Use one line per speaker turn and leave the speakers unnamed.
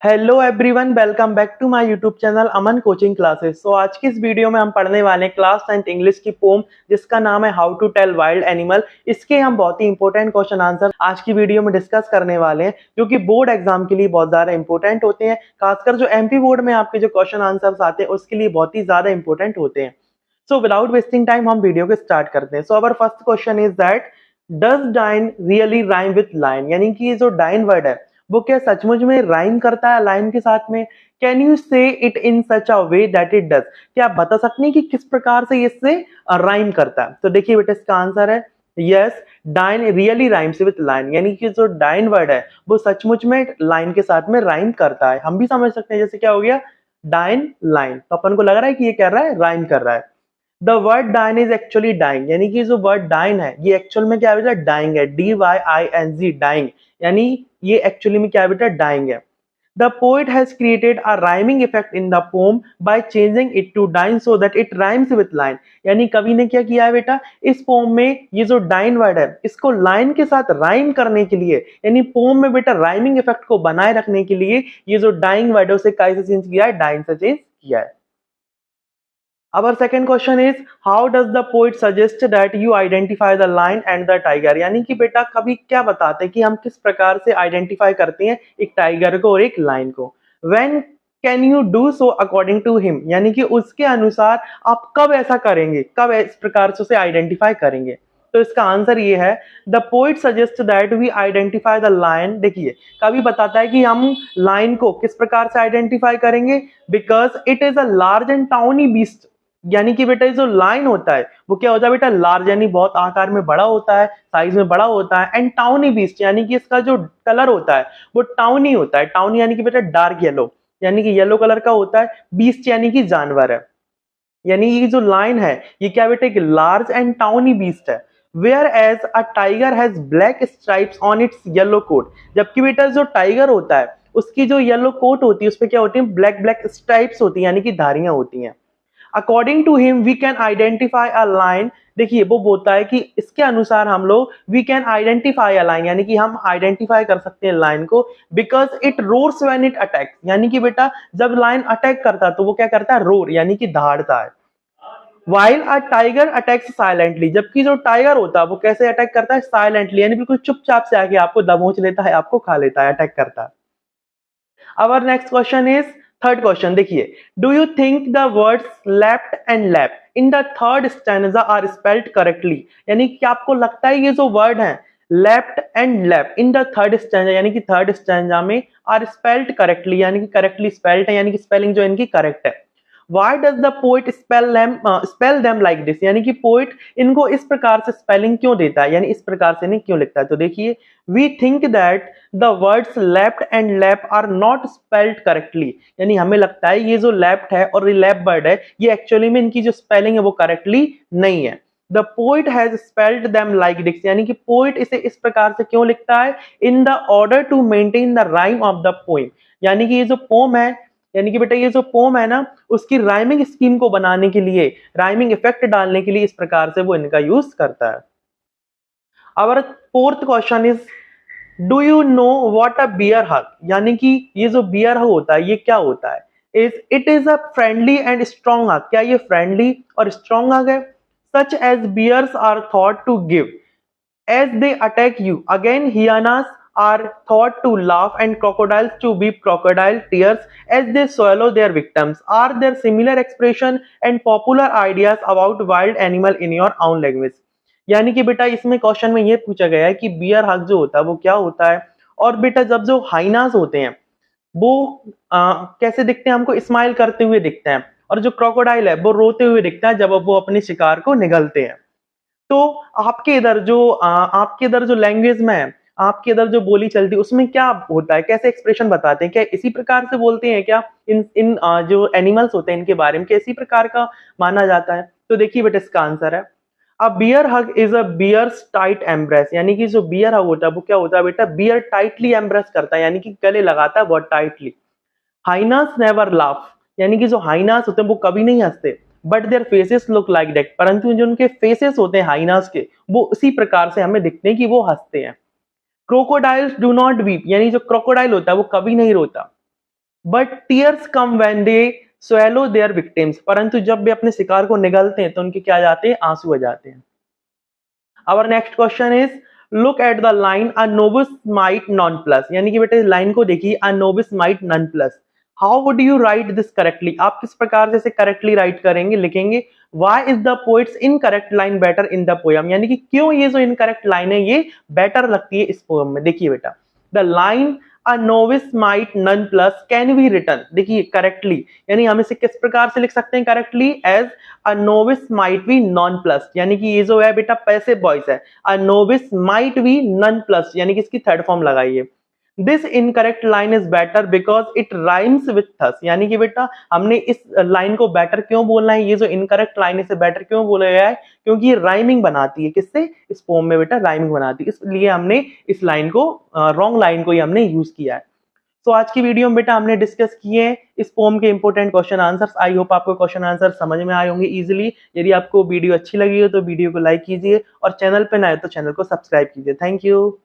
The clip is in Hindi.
Hello everyone, welcome back to my YouTube channel Aman coaching classes. आज की इस वीडियो में हम पढ़ने वाले हैं क्लास 10th इंग्लिश की पोम जिसका नाम है how to tell wild animal. इसके हम बहुत ही इंपॉर्टेंट क्वेश्चन आंसर आज की वीडियो में डिस्कस करने वाले हैं, जो कि बोर्ड एग्जाम के लिए बहुत ज्यादा इंपॉर्टेंट होते हैं। खासकर जो एमपी बोर्ड में आपके जो क्वेश्चन आंसर आते हैं उसके लिए बहुत ही ज्यादा इंपॉर्टेंट होते हैं। सो विदाउट वेस्टिंग टाइम हम वीडियो को स्टार्ट करते हैं। So our first question is that does dine really rhyme with line, यानी कि ये जो डाइन वर्ड है वो क्या सचमुच में राइम करता है लाइन के साथ में। कैन यू से it in such a way that it does, क्या आप बता सकते हैं कि किस प्रकार से इससे राइम करता है। तो देखिए बेटा इसका आंसर है yes, dine really rhymes with line, यानी कि जो डाइन वर्ड है वो सचमुच में लाइन के साथ में राइम करता है। हम भी समझ सकते हैं जैसे क्या हो गया डाइन लाइन, तो अपन को लग रहा है कि ये क्या रहा है राइम कर रहा है। The word dine is actually dying, यानी कि जो वर्ड डाइन है ये एक्चुअल में क्या बेटा डाइंग है, DYING डाइंग, यानी ये एक्चुअली में क्या बेटा डाइंग है। The poet has created a rhyming effect in the poem by changing it to dine so that it rhymes with line, यानी कवि ने क्या किया है बेटा इस पोम में ये जो डाइन वर्ड है इसको लाइन के साथ राइम करने के लिए, यानी पोम में बेटा राइमिंग इफेक्ट को बनाए रखने के लिए ये जो डाइंग वर्ड है उसे कैसे चेंज किया है, डाइन से चेंज किया है। Our second question is how does the poet suggest that you identify the lion and the tiger, यानी कि बेटा कभी क्या बताते हैं कि हम किस प्रकार से आइडेंटिफाई करते हैं एक टाइगर को और एक लाइन को। When can you do so according to him, यानी कि उसके अनुसार आप कब ऐसा करेंगे, कब इस प्रकार से उसे आइडेंटिफाई करेंगे। तो इसका आंसर ये है the poet suggest that we identify the lion. देखिए कवि बताता है कि हम लाइन को किस प्रकार से आइडेंटिफाई करेंगे, because it is a large and tawny beast, यानी कि बेटा जो लाइन होता है वो क्या होता है बेटा लार्ज, यानी बहुत आकार में बड़ा होता है, साइज में बड़ा होता है। एंड टाउनी बीस्ट, यानी कि इसका जो कलर होता है वो टाउनी होता है। टाउनी यानी कि बेटा डार्क येलो, यानी कि येलो कलर का होता है। बीस्ट यानी कि जानवर है, यानी ये जो लाइन है ये क्या बेटा एक लार्ज एंड टाउनी बीस्ट है। Whereas a tiger has black stripes on its yellow coat, जबकि बेटा जो टाइगर होता है उसकी जो येलो कोट होती है उस पर क्या होती है ब्लैक ब्लैक स्ट्राइप्स होती है, यानी कि धारियां होती हैं। According to him we can identify a lion, देखिए वो बोलता है कि इसके अनुसार हम लोग we can identify a lion, यानी कि हम आइडेंटिफाई कर सकते हैं लाइन को, because it roars when it attacks, यानी कि बेटा जब लाइन अटैक करता है तो वो क्या करता है रोर, यानी कि दहाड़ता है। While a tiger attacks silently, जबकि जो टाइगर होता है वो कैसे अटैक करता है साइलेंटली, यानी बिल्कुल चुपचाप से आके आपको दबोच लेता है, आपको खा लेता है, अटैक करता है। Our next question is third question, देखिए do you think the words left and lap in the third stanza are spelled correctly, यानी कि आपको लगता है ये जो वर्ड है left and lap in the third stanza, यानी कि थर्ड स्टैंजा में are spelled correctly, यानी कि करेक्टली स्पेल्ड है, यानी कि स्पेलिंग जो इनकी करेक्ट है। Why does the poet spell them like this, यानी कि पोइट इनको इस प्रकार से स्पेलिंग क्यों देता है, यानी इस प्रकार से नहीं क्यों लिखता है। तो देखिए we think that the words left and lap are not spelled correctly, यानी हमें लगता है ये जो left है और ये lap वर्ड है ये एक्चुअली में इनकी जो स्पेलिंग है वो करेक्टली नहीं है। The poet has spelled them like this, यानी कि पोइट इसे इस प्रकार से क्यों लिखता है in the order to maintain the rhyme of the poem, यानी कि ये जो पोम है, यानी कि बेटा ये जो पोम है ना उसकी राइमिंग स्कीम को बनाने के लिए, राइमिंग इफेक्ट डालने के लिए इस प्रकार से वो इनका यूज करता है। Our fourth question is do you know what a bear hug, यानी कि ये जो बियर हग होता है ये क्या होता है। It is a friendly and strong hug, क्या ये फ्रेंडली और स्ट्रॉन्ग हग है। Such as bears are thought to give as they attack you, again hyenas are thought to laugh and crocodiles to weep crocodile tears as they swallow their victims. Are there similar expression and popular ideas about wild animal in your own language, यानी कि बेटा इसमें क्वेश्चन में ये पूछा गया है कि बियर हग जो होता है वो क्या होता है, और बेटा जब जो हाइनास होते हैं वो कैसे दिखते हैं, हमको स्माइल करते हुए दिखते हैं, और जो क्रोकोडाइल है वो रोते हुए दिखता है जब वो अपने शिकार को निगलते हैं। तो आपके इधर जो लैंग्वेज में है, आपके इधर जो बोली चलती है उसमें क्या होता है, कैसे एक्सप्रेशन बताते हैं, क्या इसी प्रकार से बोलते हैं क्या इन इन जो एनिमल्स होते हैं इनके बारे में क्या इसी प्रकार का माना जाता है। तो देखिए बेटा इसका आंसर है a bear hug is a bear's tight embrace, यानी कि जो बियर हग होता है वो क्या होता है बेटा बियर टाइटली एम्ब्रेस करता है, यानी कि गले लगाता है बहुत टाइटली। हाइनास नेवर लाफ, यानी कि जो हाइनास होते हैं वो कभी नहीं हंसते, but their faces look like that, परंतु जो उनके फेसेस होते हैं हाइनास के वो उसी प्रकार से हमें दिखते हैं कि वो हंसते हैं। क्रोकोडाइल्स डू नॉट वीप, यानी जो क्रोकोडाइल होता है वो कभी नहीं रोता। But tears come when they swallow their victims, परंतु जब भी अपने शिकार को निगलते हैं तो उनके क्या आ जाते हैं, आंसू आ जाते हैं। Our next question is look at the line a novice might nonplus, यानी कि बेटे लाइन को देखिए, a novice might nonplus, how would you write this correctly, आप किस प्रकार से इसे करेक्टली राइट करेंगे, लिखेंगे। why is the poet's incorrect line better in the poem, यानी कि क्यों ये जो इनकरेक्ट लाइन है ये बेटर लगती है इस पोएम में। देखिए बेटा, the line a novice might nonplus can be written, देखिए करेक्टली, यानी हम इसे किस प्रकार से लिख सकते हैं correctly, as a novice might be nonplus, यानी कि ये जो है बेटा पैसिव वॉइस है, a novice might be nonplus, यानी कि इसकी थर्ड फॉर्म लगाइए। This incorrect line is better because it rhymes with thus, यानी कि बेटा हमने इस लाइन को बेटर क्यों बोलना है, ये जो इनकरेक्ट लाइन इसे बेटर क्यों बोला गया है, क्योंकि ये राइमिंग बनाती है, किससे, इस पोम में बेटा राइमिंग बनाती है, इसलिए हमने इस लाइन को, रॉन्ग लाइन को ही हमने यूज किया है। तो आज की वीडियो में बेटा हमने डिस्कस किए इस पोम के important question answers. I hope आपको क्वेश्चन आंसर समझ में आए होंगे इजीली। यदि आपको वीडियो अच्छी लगी हो तो वीडियो को लाइक कीजिए और चैनल पे नए हो तो चैनल को सब्सक्राइब कीजिए। Thank you.